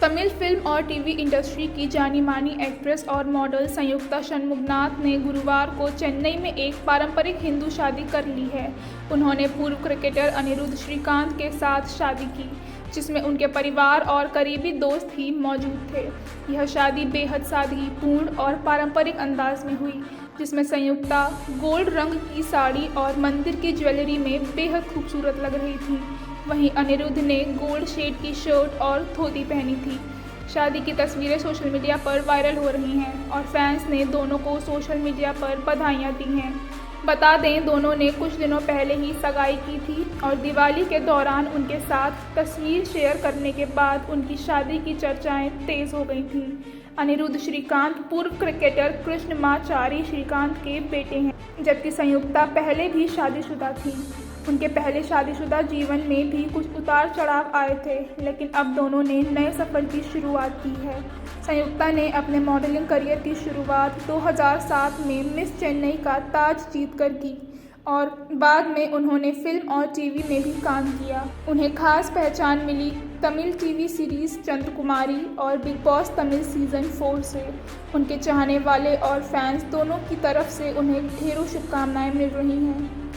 Tamil film और TV industry की जानी-मानी actress और मॉडल संयुक्ता षणमुगनाथ ने गुरुवार को चेन्नई में एक पारंपरिक हिंदू शादी कर ली है। उन्होंने पूर्व क्रिकेटर अनिरुद्ध श्रीकांत के साथ शादी की, जिसमें उनके परिवार और करीबी दोस्त ही मौजूद थे। यह शादी बेहद सादगीपूर्ण और पारंपरिक अंदाज में हुई, जिसमें संयुक्ता गोल्ड रंग की साड़ी और मंदिर की ज्वेलरी में बेहद खूबसूरत लग रही थी। वहीं अनिरुद्ध ने गोल्ड शेड की शर्ट और धोती पहनी थी। शादी की तस्वीरें सोशल मीडिया पर वायरल हो रही हैं और फैंस ने दोनों को सोशल मीडिया पर बधाइयां दी हैं। बता दें, दोनों ने कुछ दिनों पहले ही सगाई की थी और दिवाली के दौरान उनके साथ तस्वीर शेयर करने के बाद उनकी शादी की चर्चाएं तेज हो गई थीं। अनिरुद्ध श्रीकांत पूर्व क्रिकेटर कृष्णमाचारी श्रीकांत के बेटे हैं, जबकि संयुक्ता पहले भी शादीशुदा थी। उनके पहले शादीशुदा जीवन में भी कुछ उतार चढ़ाव आए थे, लेकिन अब दोनों ने नए सफ़र की शुरुआत की है। संयुक्ता ने अपने मॉडलिंग करियर की शुरुआत 2007 में मिस चेन्नई का ताज जीतकर की और बाद में उन्होंने फिल्म और टीवी में भी काम किया। उन्हें खास पहचान मिली तमिल टीवी सीरीज़ चंद्रकुमारी और बिग बॉस तमिल सीज़न 4 से। उनके चाहने वाले और फैंस दोनों की तरफ से उन्हें ढेरों शुभकामनाएं मिल रही हैं।